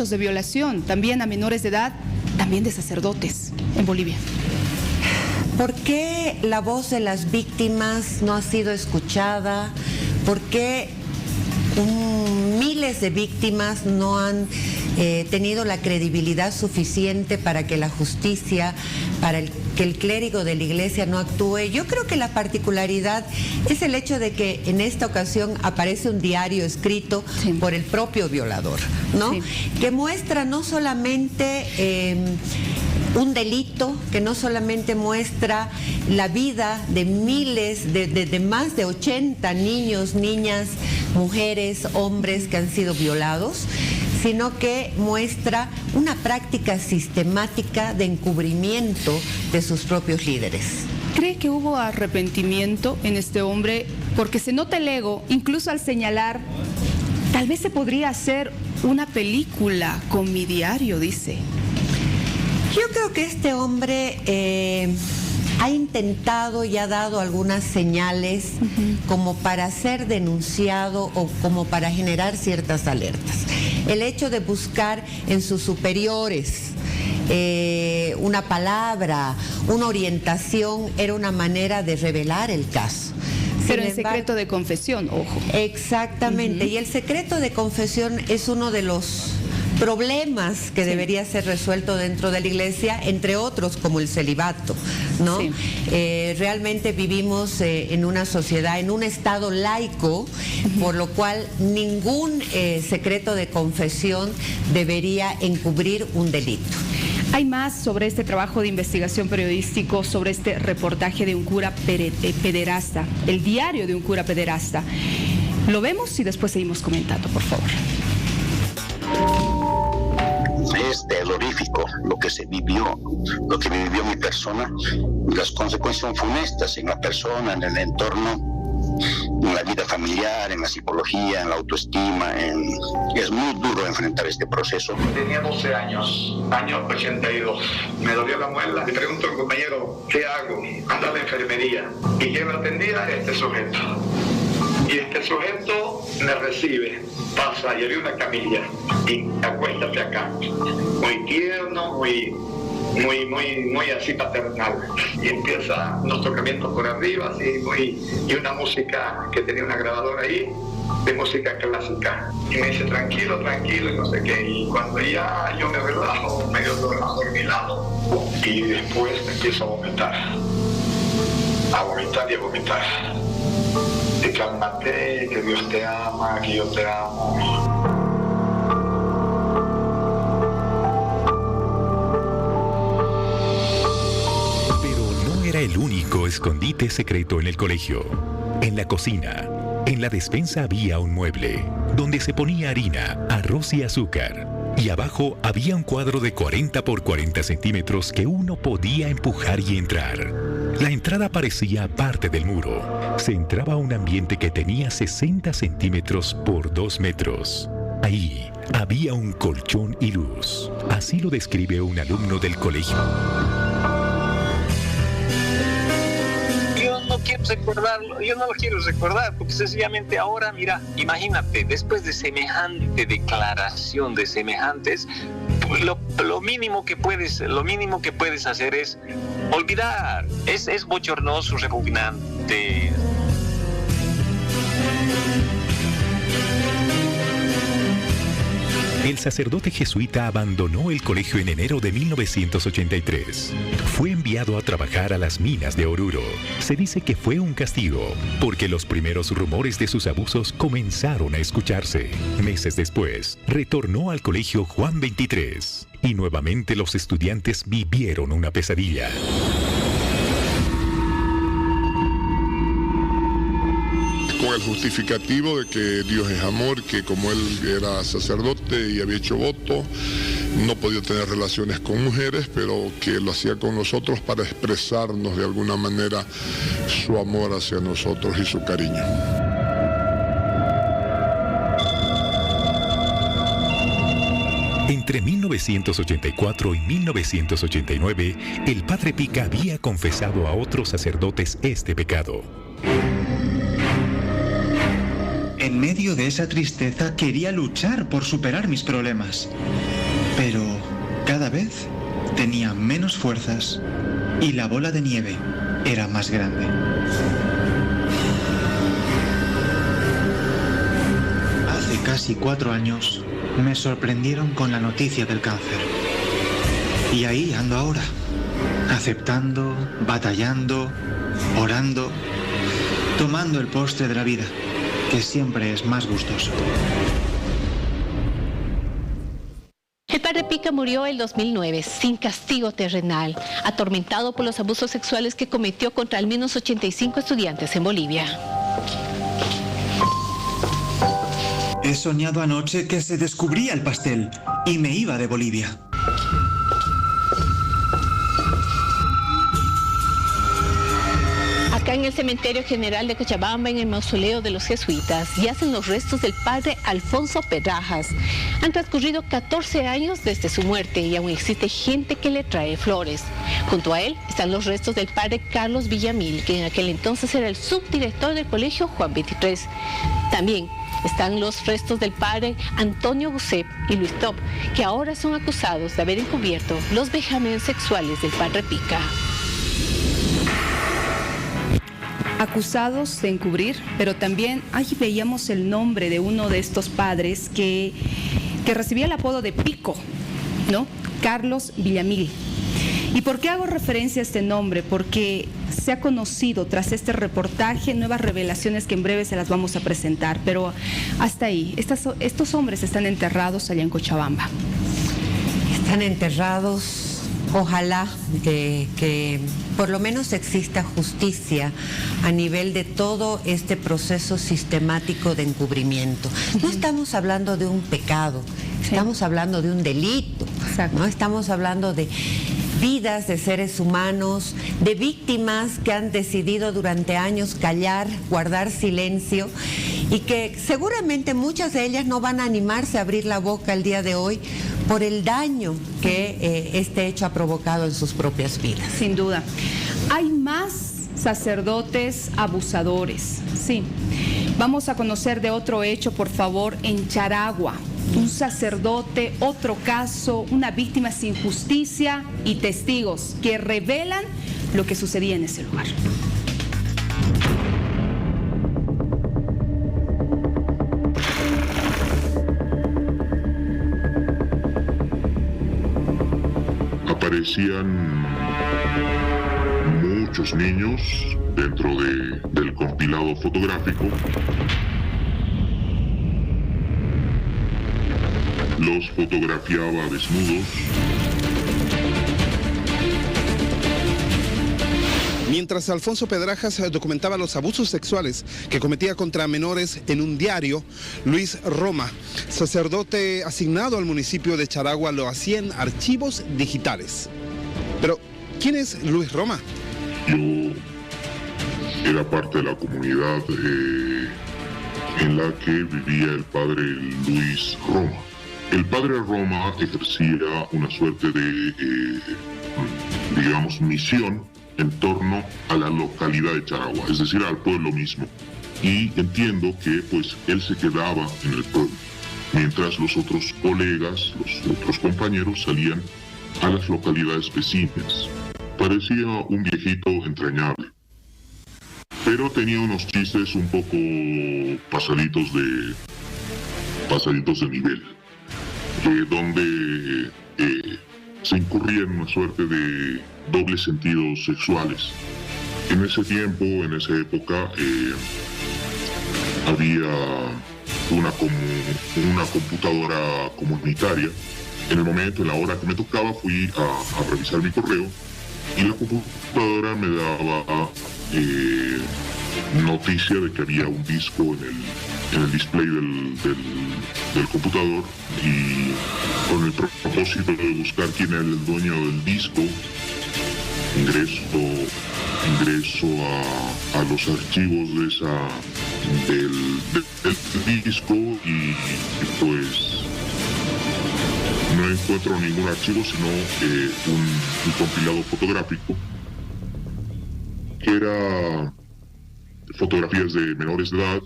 hechos de violación, también a menores de edad, también de sacerdotes en Bolivia. ¿Por qué la voz de las víctimas no ha sido escuchada? ¿Por qué miles de víctimas no han tenido la credibilidad suficiente para que la justicia, que el clérigo de la iglesia no actúe? Yo creo que la particularidad es el hecho de que en esta ocasión aparece un diario escrito por el propio violador, ¿no? Sí. Que muestra no solamente un delito, que no solamente muestra la vida de miles, de más de 80 niños, niñas, mujeres, hombres que han sido violados, sino que muestra una práctica sistemática de encubrimiento de sus propios líderes. ¿Cree que hubo arrepentimiento en este hombre? Porque se nota el ego, incluso al señalar, tal vez se podría hacer una película con mi diario, dice. Yo creo que este hombre ha intentado y ha dado algunas señales como para ser denunciado o como para generar ciertas alertas. El hecho de buscar en sus superiores una palabra, una orientación, era una manera de revelar el caso. Pero en secreto de confesión, ojo. Exactamente, y el secreto de confesión es uno de los problemas que debería ser resuelto dentro de la iglesia, entre otros como el celibato, ¿no? Sí. Realmente vivimos en una sociedad, en un estado laico, por lo cual ningún secreto de confesión debería encubrir un delito. Hay más sobre este trabajo de investigación periodístico, sobre este reportaje de un cura pederasta, el diario de un cura pederasta. Lo vemos y después seguimos comentando, por favor. Es terrorífico lo que se vivió, lo que vivió mi persona, las consecuencias funestas en la persona, en el entorno, en la vida familiar, en la psicología, en la autoestima. Es muy duro enfrentar este proceso. Tenía 12 años, año 82. Me dolió la muela. Le pregunto al compañero, ¿qué hago? Anda a la enfermería. ¿Y quién me atendía? Este sujeto. Y este sujeto me recibe, pasa y había una camilla y acuéstate acá. Muy tierno, muy así paternal. Y empieza unos tocamientos por arriba, así y una música que tenía una grabadora ahí, de música clásica. Y me dice, tranquilo, y no sé qué. Y cuando ya yo me relajo, medio adormilado, y después me empiezo a vomitar y a vomitar. Y cálmate, que Dios te ama, que yo te amo. Pero no era el único escondite secreto en el colegio. En la cocina, en la despensa había un mueble, donde se ponía harina, arroz y azúcar. Y abajo había un cuadro de 40 por 40 centímetros que uno podía empujar y entrar. La entrada parecía parte del muro. Se entraba a un ambiente que tenía 60 centímetros por 2 metros. Ahí había un colchón y luz. Así lo describe un alumno del colegio. Yo no lo quiero recordar, porque sencillamente ahora, mira, imagínate, después de semejante declaración, de semejantes, lo mínimo que puedes hacer es olvidar. Es bochornoso, repugnante. El sacerdote jesuita abandonó el colegio en enero de 1983. Fue enviado a trabajar a las minas de Oruro. Se dice que fue un castigo, porque los primeros rumores de sus abusos comenzaron a escucharse. Meses después, retornó al colegio Juan 23. Y nuevamente los estudiantes vivieron una pesadilla. Con el justificativo de que Dios es amor, que como él era sacerdote y había hecho voto, no podía tener relaciones con mujeres, pero que lo hacía con nosotros para expresarnos de alguna manera su amor hacia nosotros y su cariño. Entre 1984 y 1989, el padre Pica había confesado a otros sacerdotes este pecado. En medio de esa tristeza quería luchar por superar mis problemas. Pero cada vez tenía menos fuerzas y la bola de nieve era más grande. Hace casi 4 años me sorprendieron con la noticia del cáncer. Y ahí ando ahora, aceptando, batallando, orando, tomando el postre de la vida, que siempre es más gustoso. El padre Pica murió en 2009 sin castigo terrenal, atormentado por los abusos sexuales que cometió contra al menos 85 estudiantes en Bolivia. He soñado anoche que se descubría el pastel y me iba de Bolivia. Acá en el Cementerio General de Cochabamba, en el mausoleo de los jesuitas, yacen los restos del padre Alfonso Pedrajas. Han transcurrido 14 años desde su muerte y aún existe gente que le trae flores. Junto a él están los restos del padre Carlos Villamil, que en aquel entonces era el subdirector del colegio Juan XXIII. También están los restos del padre Antonio Busep y Luis Top, que ahora son acusados de haber encubierto los vejámenes sexuales del padre Pica. Acusados de encubrir, pero también ahí veíamos el nombre de uno de estos padres que recibía el apodo de Pico, ¿no? Carlos Villamil. ¿Y por qué hago referencia a este nombre? Porque se ha conocido tras este reportaje nuevas revelaciones que en breve se las vamos a presentar, pero hasta ahí, estos hombres están enterrados allá en Cochabamba. Están enterrados. Ojalá que por lo menos exista justicia a nivel de todo este proceso sistemático de encubrimiento. No estamos hablando de un pecado, estamos hablando de un delito, ¿no? Estamos hablando de vidas de seres humanos, de víctimas que han decidido durante años callar, guardar silencio y que seguramente muchas de ellas no van a animarse a abrir la boca el día de hoy por el daño que este hecho ha provocado en sus propias vidas. Sin duda. Hay más sacerdotes abusadores, sí. Vamos a conocer de otro hecho, por favor, en Charagua. Un sacerdote, otro caso, una víctima sin justicia y testigos que revelan lo que sucedía en ese lugar. Aparecían muchos niños dentro del compilado fotográfico. Los fotografiaba desnudos. Mientras Alfonso Pedrajas documentaba los abusos sexuales que cometía contra menores en un diario, Luis Roma, sacerdote asignado al municipio de Charagua, lo hacía en archivos digitales. Pero, ¿quién es Luis Roma? Yo era parte de la comunidad en la que vivía el padre Luis Roma. El padre Roma ejercía una suerte de, digamos, misión en torno a la localidad de Charagua, es decir, al pueblo mismo. Y entiendo que pues él se quedaba en el pueblo, mientras los otros colegas, los otros compañeros salían a las localidades vecinas. Parecía un viejito entrañable, pero tenía unos chistes un poco pasaditos de nivel, donde se incurría en una suerte de dobles sentidos sexuales. En ese tiempo, en esa época, había una computadora comunitaria. En el momento, en la hora que me tocaba, fui a revisar mi correo y la computadora me daba noticia de que había un disco en el display del computador, y con el propósito de buscar quién era el dueño del disco, ingreso a los archivos del disco y pues no encuentro ningún archivo, sino un compilado fotográfico que era fotografías de menores de edad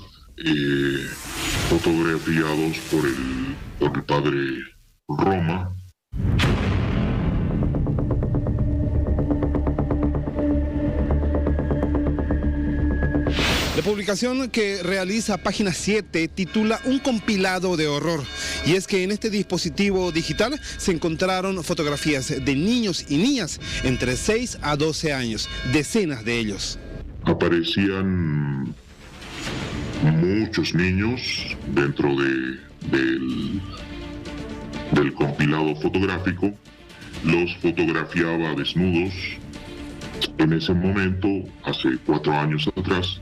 fotografiados por el padre Roma. La publicación que realiza Página 7 titula Un compilado de horror, y es que en este dispositivo digital se encontraron fotografías de niños y niñas entre 6 a 12 años, decenas de ellos. Aparecían muchos niños dentro del compilado fotográfico, los fotografiaba desnudos. En ese momento, hace 4 años atrás,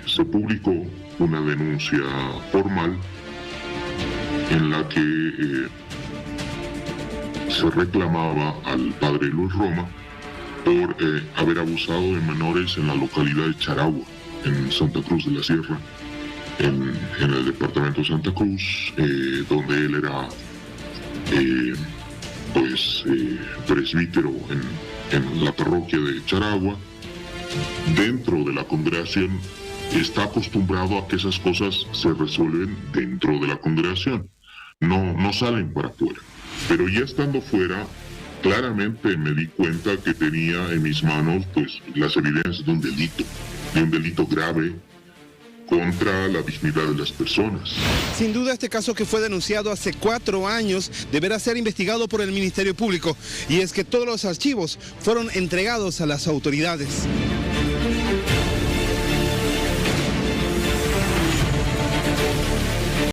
se publicó una denuncia formal en la que se reclamaba al padre Luis Roma por haber abusado de menores en la localidad de Charagua, en Santa Cruz de la Sierra, en el departamento de Santa Cruz, donde él era presbítero en la parroquia de Charagua. Dentro de la congregación está acostumbrado a que esas cosas se resuelven dentro de la congregación, no salen para afuera. Pero ya estando fuera, claramente me di cuenta que tenía en mis manos pues las evidencias de un delito grave contra la dignidad de las personas. Sin duda, este caso, que fue denunciado hace 4 años, deberá ser investigado por el Ministerio Público, y es que todos los archivos fueron entregados a las autoridades.